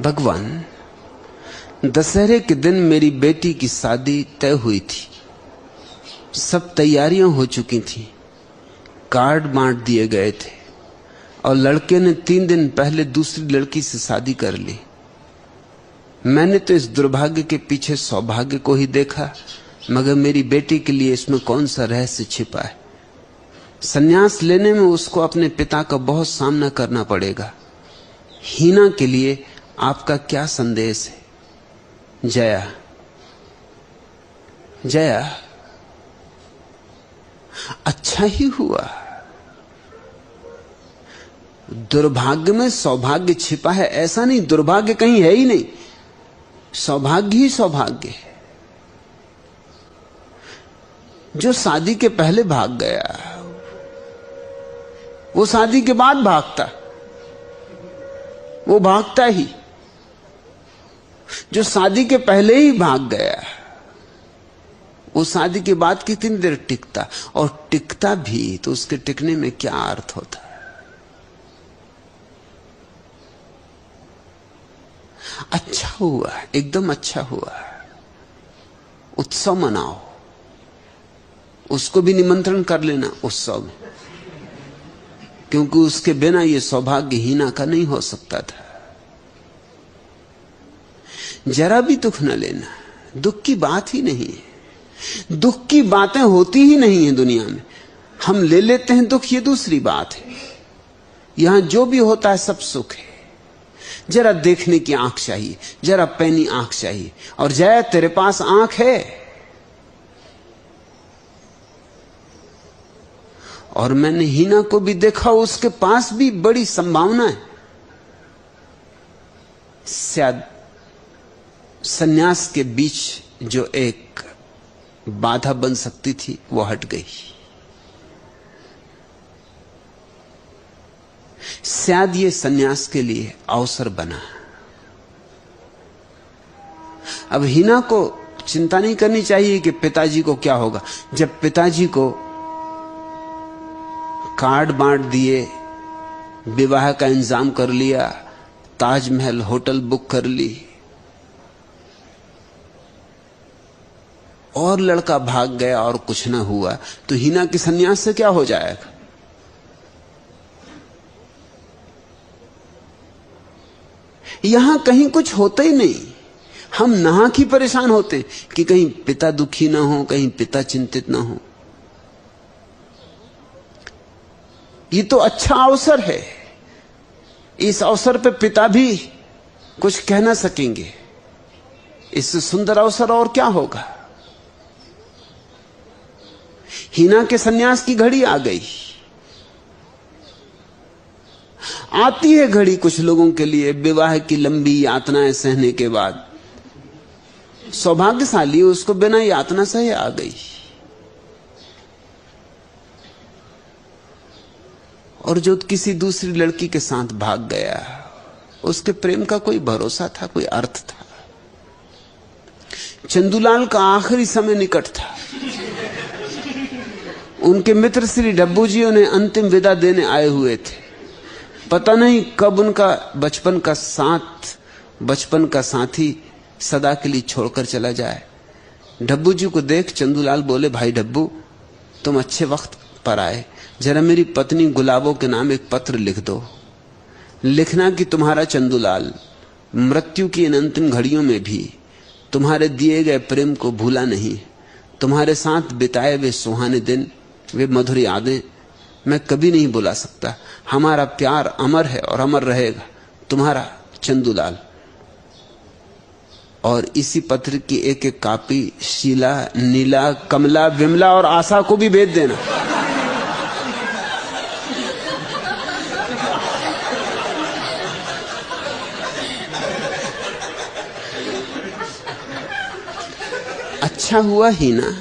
भगवान, दशहरे के दिन मेरी बेटी की शादी तय हुई थी। सब तैयारियां हो चुकी थीं, कार्ड बांट दिए गए थे और लड़के ने 3 दिन पहले दूसरी लड़की से शादी कर ली। मैंने तो इस दुर्भाग्य के पीछे सौभाग्य को ही देखा, मगर मेरी बेटी के लिए इसमें कौन सा रहस्य छिपा है। संन्यास लेने में उसको अपने पिता का बहुत सामना करना पड़ेगा। हीना के लिए आपका क्या संदेश है? जया। जया, अच्छा ही हुआ। दुर्भाग्य में सौभाग्य छिपा है ऐसा नहीं, दुर्भाग्य कहीं है ही नहीं, सौभाग्य ही सौभाग्य है। जो शादी के पहले भाग गया वो शादी के बाद भागता, वो भागता ही। जो शादी के पहले ही भाग गया वो शादी के बाद कितनी देर टिकता, और टिकता भी तो उसके टिकने में क्या अर्थ होता। अच्छा हुआ, एकदम अच्छा हुआ। उत्सव मनाओ, उसको भी निमंत्रण कर लेना उत्सव में, क्योंकि उसके बिना यह सौभाग्य हीना का नहीं हो सकता था। जरा भी दुख न लेना, दुख की बात ही नहीं है। दुख की बातें होती ही नहीं है दुनिया में। हम ले लेते हैं दुख, ये दूसरी बात है। यहां जो भी होता है सब सुख है। जरा देखने की आंख चाहिए, जरा पैनी आंख चाहिए। और जया, तेरे पास आंख है, और मैंने हीना को भी देखा, उसके पास भी बड़ी संभावना है। शायद सन्यास के बीच जो एक बाधा बन सकती थी वो हट गई। शायद ये सन्यास के लिए अवसर बना। अब हीना को चिंता नहीं करनी चाहिए कि पिताजी को क्या होगा। जब पिताजी को कार्ड बांट दिए, विवाह का इंतजाम कर लिया, ताजमहल होटल बुक कर ली, और लड़का भाग गया और कुछ ना हुआ, तो हीना के सन्यास से क्या हो जाएगा? यहां कहीं कुछ होता ही नहीं। हम नाहक ही परेशान होते हैं कि कहीं पिता दुखी ना हो, कहीं पिता चिंतित ना हो। ये तो अच्छा अवसर है। इस अवसर पे पिता भी कुछ कह ना सकेंगे। इससे सुंदर अवसर और क्या होगा? हीना के सन्यास की घड़ी आ गई। आती है घड़ी कुछ लोगों के लिए विवाह की लंबी यातनाएं सहने के बाद। सौभाग्यशाली उसको बिना यातना सहे आ गई। और जो किसी दूसरी लड़की के साथ भाग गया, उसके प्रेम का कोई भरोसा था, कोई अर्थ था। चंदूलाल का आखिरी समय निकट था। उनके मित्र श्री डब्बू जी उन्हें अंतिम विदा देने आए हुए थे। पता नहीं कब उनका बचपन का साथी सदा के लिए छोड़कर चला जाए। डब्बू जी को देख चंदूलाल बोले, भाई डब्बू, तुम अच्छे वक्त पर आए। जरा मेरी पत्नी गुलाबों के नाम एक पत्र लिख दो। लिखना कि तुम्हारा चंदूलाल मृत्यु की इन अंतिम घड़ियों में भी तुम्हारे दिए गए प्रेम को भूला नहीं। तुम्हारे साथ बिताए वे सुहाने दिन, वे मधुर यादें मैं कभी नहीं भुला सकता। हमारा प्यार अमर है और अमर रहेगा। तुम्हारा चंदूलाल। और इसी पत्र की एक एक कॉपी शीला, नीला, कमला, विमला और आशा को भी भेज देना। अच्छा हुआ हीना,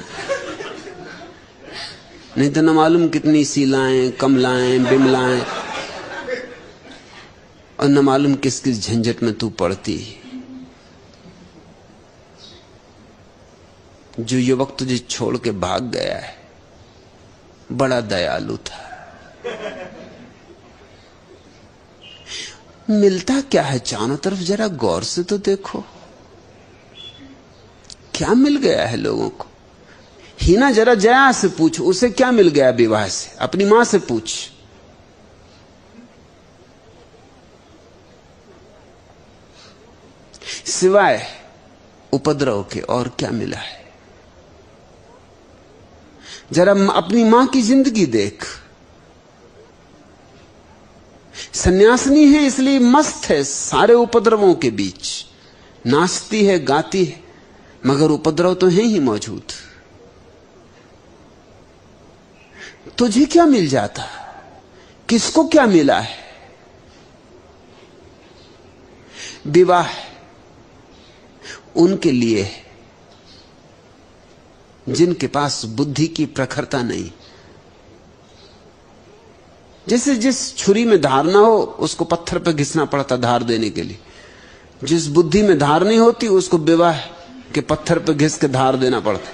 नहीं तो न मालूम कितनी शीलाएं, कमलाएं, बिमलाएं, और न मालूम किस किस झंझट में तू पड़ती। जो युवक तुझे छोड़ के भाग गया है बड़ा दयालु था। मिलता क्या है चारों तरफ, जरा गौर से तो देखो क्या मिल गया है लोगों को। हीना जरा जया से पूछ, उसे क्या मिल गया विवाह से। अपनी मां से पूछ, सिवाय उपद्रव के और क्या मिला है। जरा अपनी मां की जिंदगी देख। सन्यासिनी है इसलिए मस्त है सारे उपद्रवों के बीच, नाचती है गाती है, मगर उपद्रव तो है ही मौजूद। तुझे क्या मिल जाता, किसको क्या मिला है। विवाह उनके लिए है जिनके पास बुद्धि की प्रखरता नहीं। जैसे जिस छुरी में धार ना हो उसको पत्थर पर घिसना पड़ता धार देने के लिए, जिस बुद्धि में धार नहीं होती उसको विवाह के पत्थर पर घिस के धार देना पड़ता।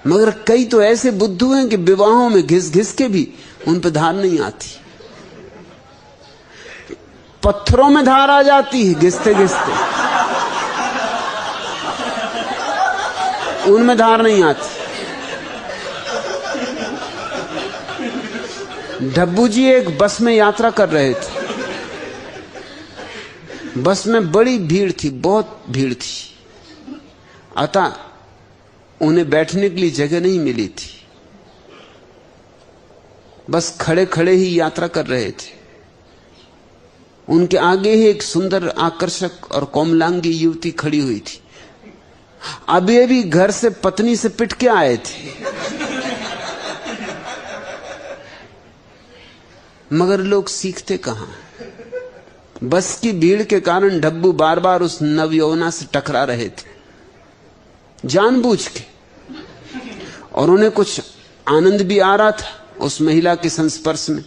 मगर कई तो ऐसे बुद्धू हैं कि विवाहों में घिस घिस के भी उन पर धार नहीं आती। पत्थरों में धार आ जाती है घिसते घिसते, उनमें धार नहीं आती। डब्बू जी एक बस में यात्रा कर रहे थे। बस में बड़ी भीड़ थी, बहुत भीड़ थी, अतः उन्हें बैठने के लिए जगह नहीं मिली थी। बस खड़े खड़े ही यात्रा कर रहे थे। उनके आगे ही एक सुंदर आकर्षक और कोमलांगी युवती खड़ी हुई थी। अभी अभी घर से पत्नी से पिट के आए थे, मगर लोग सीखते कहां। बस की भीड़ के कारण डब्बू बार बार उस नवयौवना से टकरा रहे थे जानबूझ के, और उन्हें कुछ आनंद भी आ रहा था उस महिला के संस्पर्श में।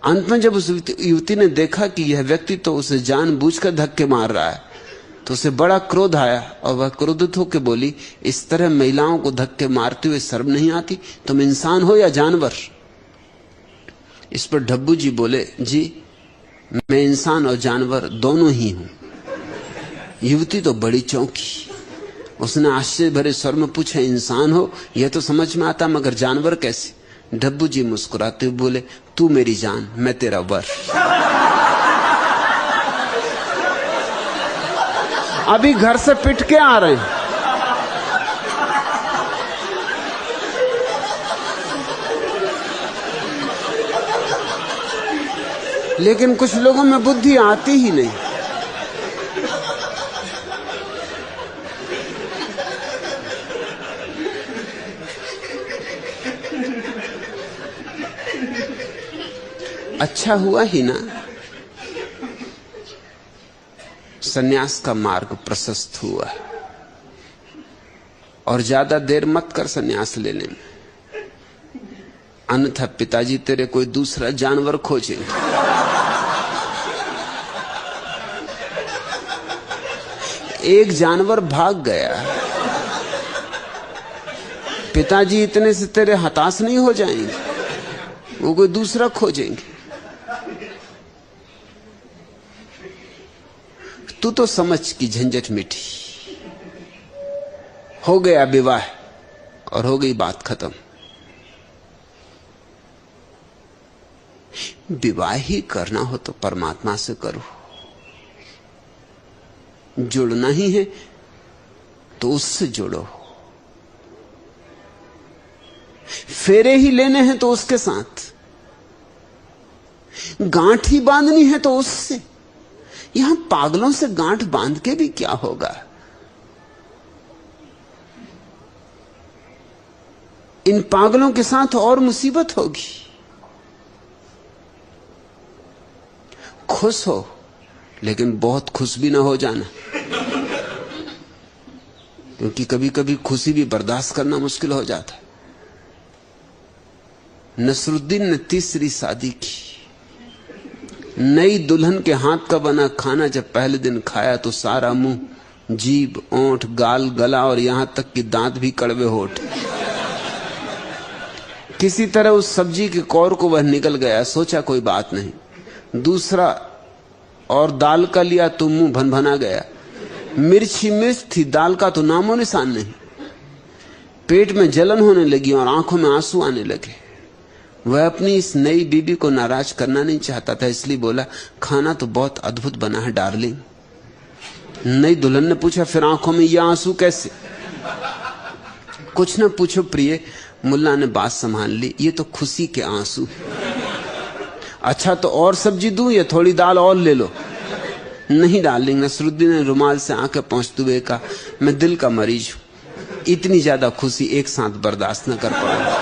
अंत में जब उस युवती ने देखा कि यह व्यक्ति तो उसे जानबूझकर धक्के मार रहा है, तो उसे बड़ा क्रोध आया और वह क्रोधित होकर बोली, इस तरह महिलाओं को धक्के मारते हुए शर्म नहीं आती? तुम इंसान हो या जानवर? इस पर डब्बू जी बोले, जी मैं इंसान और जानवर दोनों ही हूं। युवती तो बड़ी चौंकी। उसने आश्चर्य भरे स्वर में पूछा, इंसान हो यह तो समझ में आता, मगर जानवर कैसे? डब्बू जी मुस्कुराते हुए बोले, तू मेरी जान, मैं तेरा वर। अभी घर से पिट के आ रहे हैं। लेकिन कुछ लोगों में बुद्धि आती ही नहीं। अच्छा हुआ ही ना सन्यास का मार्ग प्रशस्त हुआ, और ज्यादा देर मत कर सन्यास लेने में, अन्यथा पिताजी तेरे कोई दूसरा जानवर खोजेंगे। एक जानवर भाग गया, पिताजी इतने से तेरे हताश नहीं हो जाएंगे, वो कोई दूसरा खोजेंगे। तू तो समझ की झंझट मिटी, हो गया विवाह और हो गई बात खत्म। विवाह ही करना हो तो परमात्मा से करो, जुड़ना ही है तो उससे जुड़ो, फेरे ही लेने हैं तो उसके साथ, गांठ ही बांधनी है तो उससे। यहां पागलों से गांठ बांध के भी क्या होगा? इन पागलों के साथ और मुसीबत होगी। खुश हो, लेकिन बहुत खुश भी ना हो जाना, क्योंकि कभी कभी खुशी भी बर्दाश्त करना मुश्किल हो जाता है। नसरुद्दीन ने तीसरी शादी की। नई दुल्हन के हाथ का बना खाना जब पहले दिन खाया तो सारा मुंह, जीभ, ओंठ, गाल, गला और यहां तक कि दांत भी कड़वे होठ। किसी तरह उस सब्जी के कौर को वह निकल गया। सोचा कोई बात नहीं। दूसरा और दाल का लिया तो मुंह भनभना गया। मिर्च ही मिर्च थी, दाल का तो नामो निशान नहीं। पेट में जलन होने लगी और आंखों में आंसू आने लगे। वह अपनी इस नई बीबी को नाराज करना नहीं चाहता था, इसलिए बोला, खाना तो बहुत अद्भुत बना है डार्लिंग। नई दुल्हन ने पूछा, फिर आंखों में ये आंसू कैसे? कुछ न पूछो प्रिय, मुल्ला ने बात संभाल ली, ये तो खुशी के आंसू। अच्छा तो और सब्जी दूं या थोड़ी दाल और ले लो? नहीं डार्लिंग, नसरुद्दीन ने रुमाल से आंखें पोंछते हुए कहा, मैं दिल का मरीज हूं, इतनी ज्यादा खुशी एक साथ बर्दाश्त न कर पाऊंगा।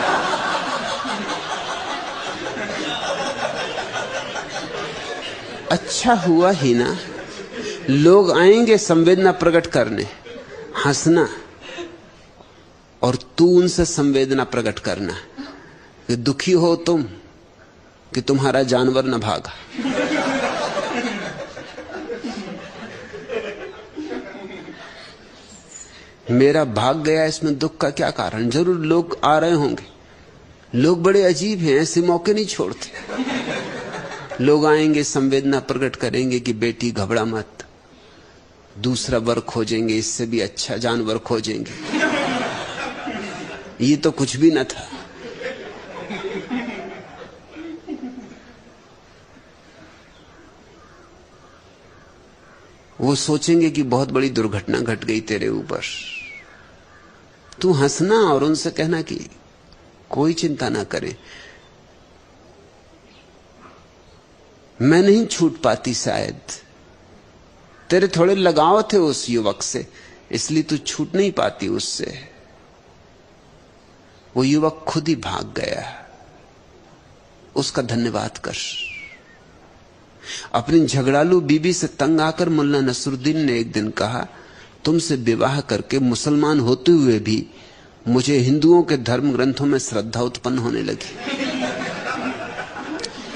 अच्छा हुआ ही ना, लोग आएंगे संवेदना प्रकट करने, हंसना, और तू उनसे संवेदना प्रकट करना कि दुखी हो तुम कि तुम्हारा जानवर न भागा। मेरा भाग गया, इसमें दुख का क्या कारण? जरूर लोग आ रहे होंगे। लोग बड़े अजीब हैं, ऐसे मौके नहीं छोड़ते। लोग आएंगे, संवेदना प्रकट करेंगे कि बेटी घबरा मत, दूसरा वर खोजेंगे, इससे भी अच्छा जानवर खोजेंगे। ये तो कुछ भी न था। वो सोचेंगे कि बहुत बड़ी दुर्घटना घट गई तेरे ऊपर। तू हंसना और उनसे कहना कि कोई चिंता ना करे, मैं नहीं छूट पाती, शायद तेरे थोड़े लगाव थे उस युवक से, इसलिए तू छूट नहीं पाती उससे। वो युवक खुद ही भाग गया, उसका धन्यवाद कर। अपनी झगड़ालू बीबी से तंग आकर मुल्ला नसरुद्दीन ने एक दिन कहा, तुमसे विवाह करके मुसलमान होते हुए भी मुझे हिंदुओं के धर्म ग्रंथों में श्रद्धा उत्पन्न होने लगी।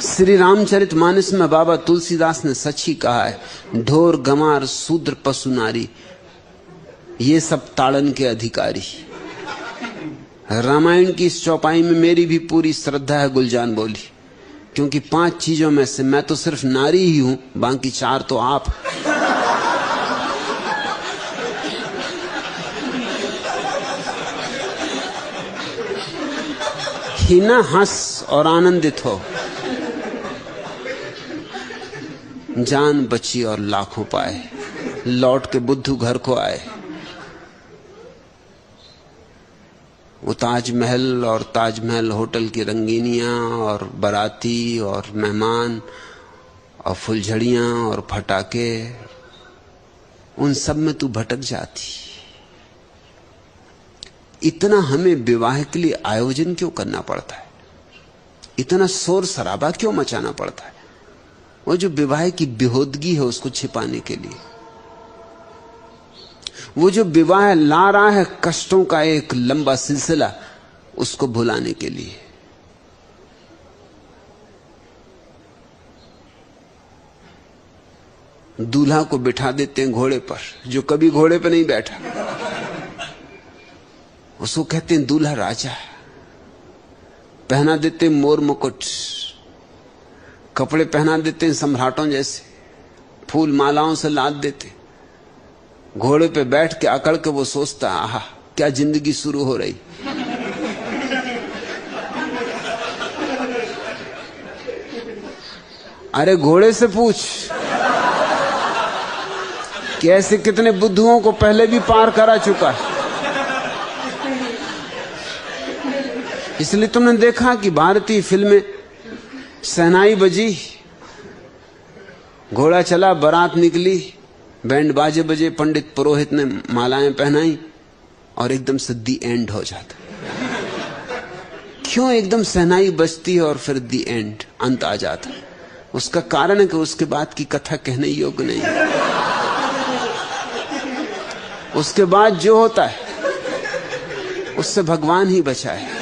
श्री रामचरितमानस में बाबा तुलसीदास ने सच ही कहा है, ढोर गंवार शूद्र पशु नारी ये सब ताड़न के अधिकारी। रामायण की इस चौपाई में मेरी भी पूरी श्रद्धा है, गुलजान बोली, क्योंकि 5 चीजों में से मैं तो सिर्फ नारी ही हूं, बाकी 4 तो आप। ही ना हंस और आनंदित हो, जान बची और लाखों पाए, लौट के बुद्धू घर को आए। वो ताजमहल और ताजमहल होटल की रंगीनियां और बाराती और मेहमान और फुलझड़ियां और फटाके, उन सब में तू भटक जाती। इतना हमें विवाह के लिए आयोजन क्यों करना पड़ता है? इतना शोर शराबा क्यों मचाना पड़ता है? वो जो विवाह की बेहूदगी है उसको छिपाने के लिए। वो जो विवाह ला रहा है कष्टों का एक लंबा सिलसिला, उसको भुलाने के लिए। दूल्हा को बिठा देते हैं घोड़े पर, जो कभी घोड़े पर नहीं बैठा, उसको कहते हैं दूल्हा राजा। पहना देते हैं मोर मुकुट, कपड़े पहना देते हैं सम्राटों जैसे, फूल मालाओं से लाद देते। घोड़े पे बैठ के अकड़ के वो सोचता, आहा क्या जिंदगी शुरू हो रही। अरे घोड़े से पूछ कि ऐसे कितने बुद्धुओं को पहले भी पार करा चुका है। इसलिए तुमने देखा कि भारतीय फिल्में, शहनाई बजी, घोड़ा चला, बारात निकली, बैंड बाजे बजे, पंडित पुरोहित ने मालाएं पहनाई और एकदम से दी एंड हो जाता। क्यों एकदम शहनाई बजती है और फिर दी एंड, अंत आ जाता? उसका कारण है कि उसके बाद की कथा कहने योग्य नहीं है। उसके बाद जो होता है उससे भगवान ही बचाए।